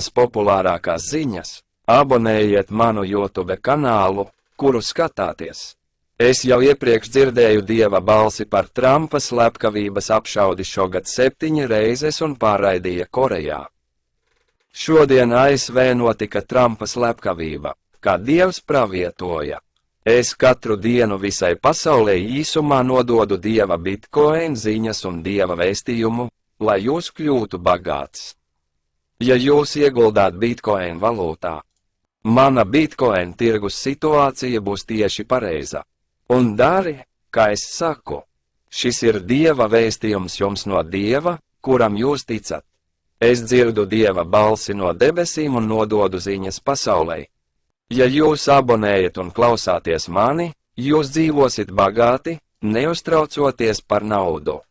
Populārākās ziņas, abonējiet manu YouTube kanālu, kuru skatāties. Es jau iepriekš dzirdēju Dieva balsi par Trumpa slepkavības apšaudi šogad 7 reizes un pārraidīja Korejā. Šodien ASV notika Trumpa slepkavība, kā Dievs pravietoja. Es katru dienu visai pasaulē īsumā nododu Dieva bitcoin ziņas un Dieva vēstījumu, lai jūs kļūtu bagāts. Ja jūs ieguldāt bitcoin valūtā, mana bitcoin tirgus situācija būs tieši pareiza. Un dari, kā es saku. Šis ir Dieva vēstījums jums no Dieva, kuram jūs ticat. Es dzirdu Dieva balsi no debesīm un nododu ziņas pasaulē. Ja jūs abonējat un klausāties mani, jūs dzīvosit bagāti, neuztraucoties par naudu.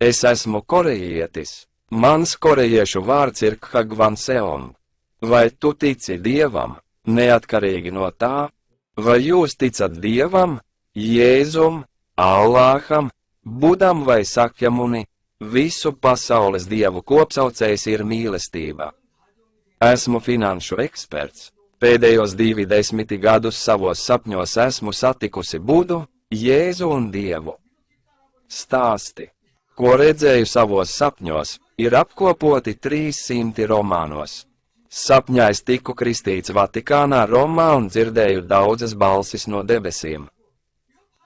Es esmu korejietis. Mans korejiešu vārds ir Khagvanseong. Vai tu tici Dievam, neatkarīgi no tā, vai jūs ticat Dievam, Jēzum, Allāham, Budam vai Sakjamuni, visu pasaules dievu kopsaucējs ir mīlestība. Esmu finanšu eksperts. Pēdējos 20 gadus savos sapņos esmu satikusi Budu, Jēzu un Dievu. Stāsti, ko redzēju savos sapņos, ir apkopoti 300 romānos. Sapņā es tiku kristīts Vatikānā, Romā un dzirdēju daudzas balsis no debesīm.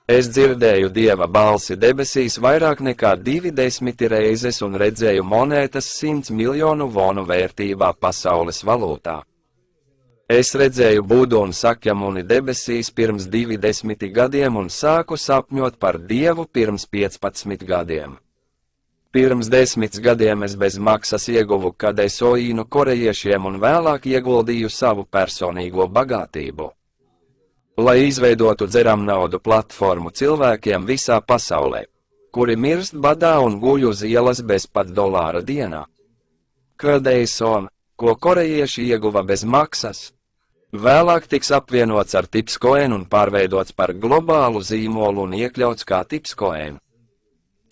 Es dzirdēju Dieva balsi debesīs vairāk nekā 20 reizes un redzēju monētas 100 miljonu wonu vērtībā pasaules valūtā. Es redzēju Budu un Sakjamuni debesīs pirms 20 gadiem un sāku sapņot par Dievu pirms 15 gadiem. Pirms 10 gadiem es bez maksas ieguvu kadesoīnu korejiešiem un vēlāk ieguldīju savu personīgo bagātību. Lai izveidotu dzeramnaudu platformu cilvēkiem visā pasaulē, kuri mirst badā un guļ uz ielas bez pat $1 dienā. Kadeison, ko korejieši ieguva bez maksas, vēlāk tiks apvienots ar Tipscoin un pārveidots par globālu zīmolu un iekļauts kā Tipscoin.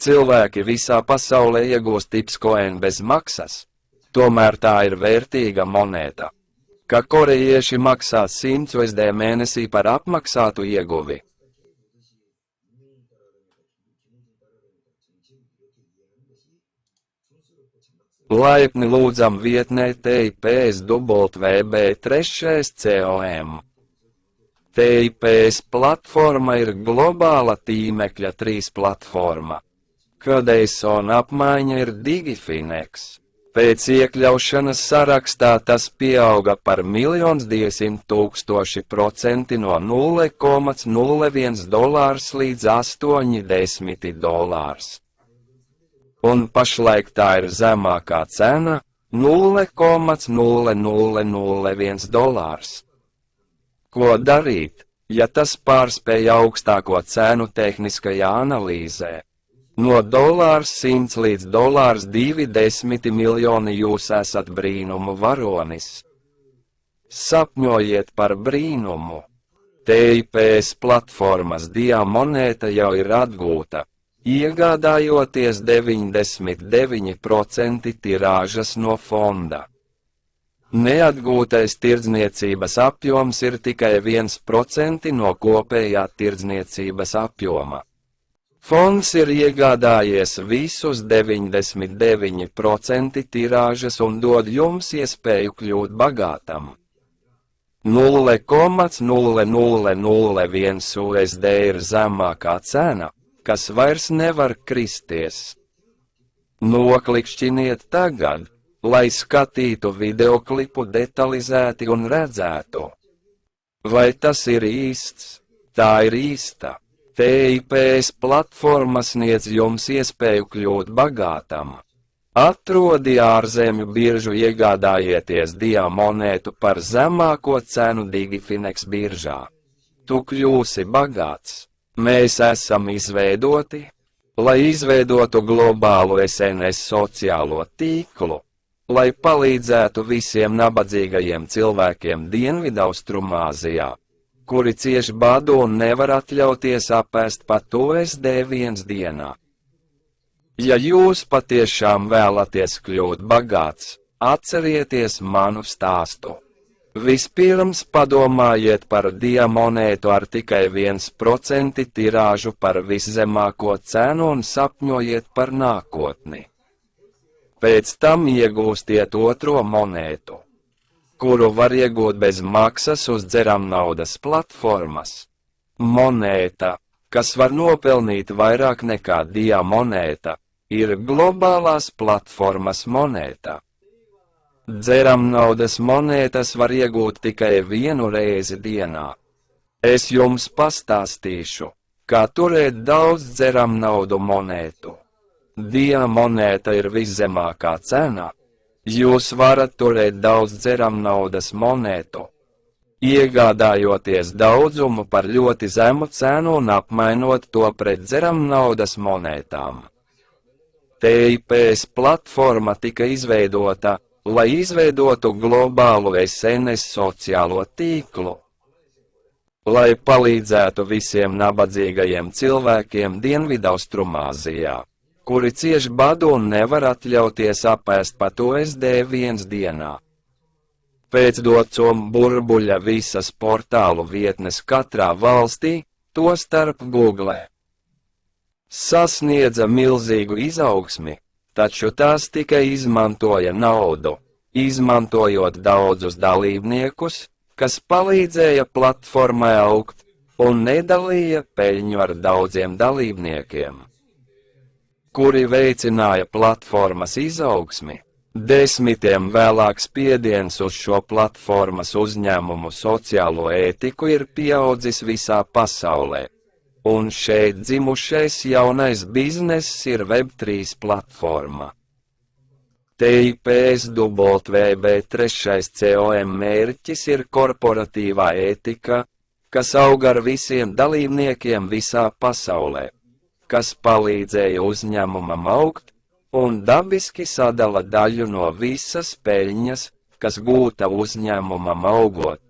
Cilvēki visā pasaulē iegūst Tipscoin bez maksas, tomēr tā ir vērtīga monēta. Ka korejieši maksā 100 USD mēnesī par apmaksātu ieguvi. Laipni lūdzam vietnē TIPSWB3.com. TIPS platforma ir globāla tīmekļa 3 platforma. Kadeison apmaiņa ir Digifinex. Pēc iekļaušanas sarakstā tas pieauga par 1,200,000% no $0,01 līdz $80. Un pašlaik tā ir zemākā cena - $0,0001. Ko darīt, ja tas pārspēja augstāko cenu tehniskajā analīzē? No $100 līdz $210 miljoni jūs esat brīnumu varonis. Sapņojiet par brīnumu. TIPS platformas diamonēta jau ir atgūta, iegādājoties 99% tirāžas no fonda. Neatgūtais tirdzniecības apjoms ir tikai 1% no kopējā tirdzniecības apjoma. Fonds ir iegādājies visus 99% tirāžas un dod jums iespēju kļūt bagātam. 0,0001 USD ir zemākā cena, kas vairs nevar kristies. Noklikšķiniet tagad, lai skatītu videoklipu detalizēti un redzētu. Vai tas ir īsts? Tā ir īsta. TIPS platforma sniedz jums iespēju kļūt bagātam. Atrodi ārzemju biržu, iegādājieties diamonētu par zemāko cenu Digifinex biržā. Tu kļūsi bagāts. Mēs esam izveidoti, lai izveidotu globālu SNS sociālo tīklu, lai palīdzētu visiem nabadzīgajiem cilvēkiem Dienvidaustrumāzijā, kuri cieš badu un nevar atļauties apēst pat USD 1 dienā. Ja jūs patiešām vēlaties kļūt bagāts, atcerieties manu stāstu. Vispirms padomājiet par diamonētu ar tikai 1% tirāžu par viszemāko cenu un sapņojiet par nākotni. Pēc tam iegūstiet otro monētu, kuru var iegūt bez maksas uz dzeramnaudas platformas. Monēta, kas var nopelnīt vairāk nekā diamonēta, ir globālās platformas monēta. Dzeramnaudas monētas var iegūt tikai 1 reizi dienā. Es jums pastāstīšu, kā turēt daudz dzeramnaudu monētu. Diamonēta ir viszemākā cena. Jūs varat turēt daudz dzeramnaudas monētu, iegādājoties daudzumu par ļoti zemu cenu un apmainot to pret dzeramnaudas monētām. TIPS platforma tika izveidota, lai izveidotu globālu SNS sociālo tīklu, lai palīdzētu visiem nabadzīgajiem cilvēkiem Dienvidaustrumāzijā, kuri cieš badu un nevar atļauties apēst pat USD1 dienā. Pēc documa burbuļa visas portālu vietnes katrā valstī, tostarp Google, sasniedza milzīgu izaugsmi, taču tās tikai izmantoja naudu, izmantojot daudzus dalībniekus, kas palīdzēja platformai augt un nedalīja peļņu ar daudziem dalībniekiem, kuri veicināja platformas izaugsmi. Desmitiem vēlāk spiediens uz šo platformas uzņēmumu sociālo ētiku ir pieaudzis visā pasaulē. Un šeit dzimušais jaunais bizness ir Web3 platforma. TIPS WB3COM mērķis ir korporatīvā ētika, kas aug ar visiem dalībniekiem visā pasaulē, kas palīdzēja uzņēmumam augt un dabiski sadala daļu no visas peļņas, kas gūta uzņēmumam augot.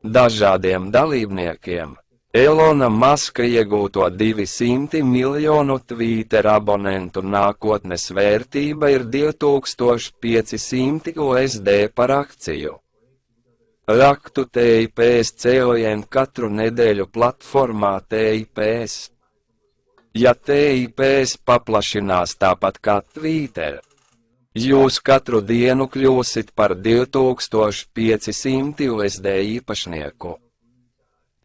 Dažādiem dalībniekiem Elona Maska iegūto 200 miljonu Twitter abonentu nākotnes vērtība ir 2500 USD par akciju. Raktu TIPS CON katru nedēļu platformā TIPS. Ja TIPS paplašinās tāpat kā Twitter, jūs katru dienu kļūsit par 2500 USD īpašnieku.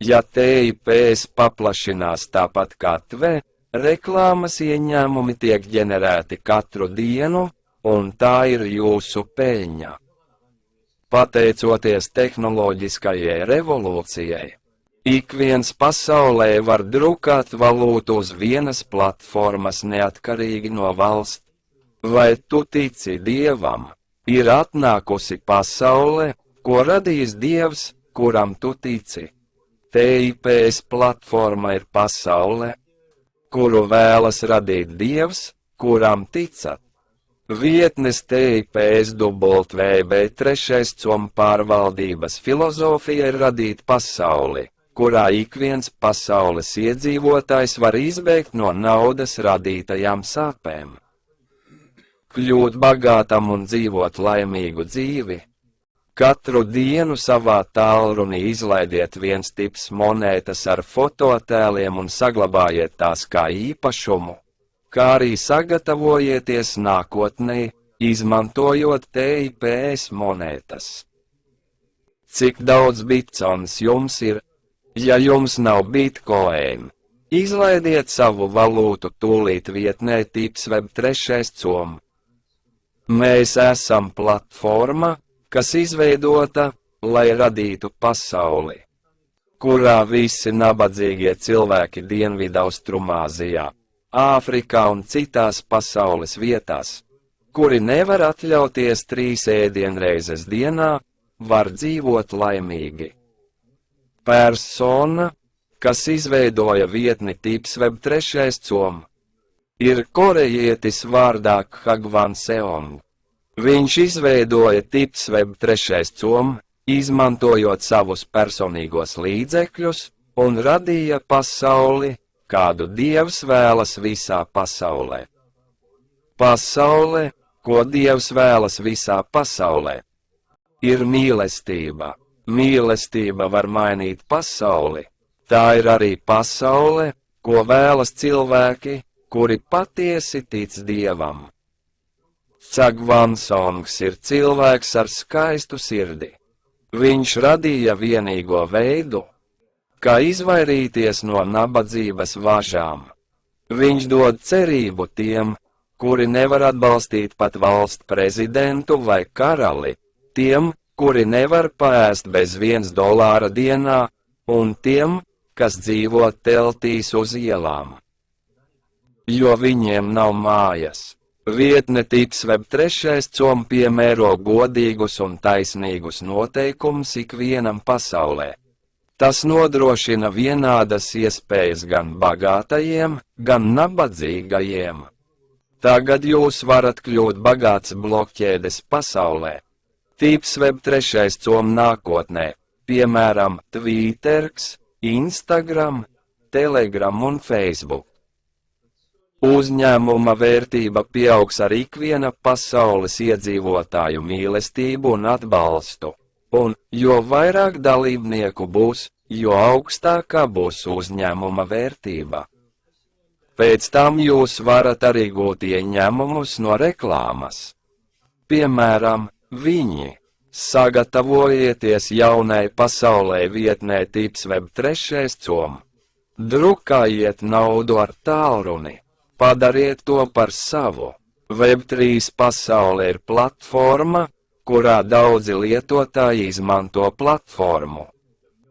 Ja TIPS paplašinās tāpat kā Tve, reklāmas ieņēmumi tiek ģenerēti katru dienu, un tā ir jūsu peļņa. Pateicoties tehnoloģiskajai revolūcijai, ik viens pasaulē var drukāt valūtu uz vienas platformas neatkarīgi no valsts. Vai tu tici Dievam? Ir atnākusi pasaule, ko radījis Dievs, kuram tu tici. TIPS platforma ir pasaule, kuru vēlas radīt Dievs, kuram ticat. Vietnes TIPS WB3COM pārvaldības filozofija ir radīt pasauli, kurā ik viens pasaules iedzīvotājs var izbēgt no naudas radītajām sāpēm. Kļūt bagātam un dzīvot laimīgu dzīvi. Katru dienu savā tālrunī izlaidiet viens tips monētas ar fototēliem un saglabājiet tās kā īpašumu, kā arī sagatavojieties nākotnei, izmantojot TIPS monētas. Cik daudz bitcoins jums ir? Ja jums nav bitcoin, izlaidiet savu valūtu tūlīt vietnē TIPS-Web3COM. Mēs esam platforma, kas izveidota, lai radītu pasauli, kurā visi nabadzīgie cilvēki Dienvidaustrumāzijā, Āfrikā un citās pasaules vietās, kuri nevar atļauties 3 ēdienreizes dienā, var dzīvot laimīgi. Persona, kas izveidoja vietni TIPS-Web3COM, ir korejietis vārdā Khagwan Seong. Viņš izveidoja TIPS-Web3COM, izmantojot savus personīgos līdzekļus, un radīja pasauli, kādu Dievs vēlas visā pasaulē. Pasaule, ko Dievs vēlas visā pasaulē, ir mīlestība. Mīlestība var mainīt pasauli. Tā ir arī pasaule, ko vēlas cilvēki, kuri patiesi tic Dievam. Cagvansongs ir cilvēks ar skaistu sirdi. Viņš radīja vienīgo veidu, kā izvairīties no nabadzības važām. Viņš dod cerību tiem, kuri nevar atbalstīt pat valsts prezidentu vai karali, tiem, kuri nevar paēst bez $1 dienā, un tiem, kas dzīvo teltīs uz ielām. Jo viņiem nav mājas. Vietne Tipsweb 3. piemēro godīgus un taisnīgus noteikumus ikvienam pasaulē. Tas nodrošina vienādas iespējas gan bagātajiem, gan nabadzīgajiem. Tagad jūs varat kļūt bagāts blokķēdes pasaulē. Tipsweb 3. nākotnē, piemēram, Twitterks, Instagram, Telegram un Facebook. Uzņēmuma vērtība pieaugs ar ikviena pasaules iedzīvotāju mīlestību un atbalstu, un, jo vairāk dalībnieku būs, jo augstākā būs uzņēmuma vērtība. Pēc tam jūs varat arī gūt ieņēmumus no reklāmas. Piemēram, viņi. Sagatavojieties jaunai pasaulē vietnē Tipsweb 3. Drukājiet naudu ar tālruni. Padariet to par savu. Web3 pasaule ir platforma, kurā daudzi lietotāji izmanto platformu.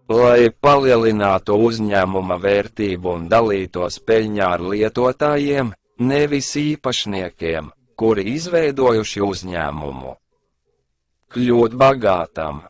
Lai palielinātu uzņēmuma vērtību un dalītos peļņā ar lietotājiem, nevis īpašniekiem, kuri izveidojuši uzņēmumu. Kļūt bagātam.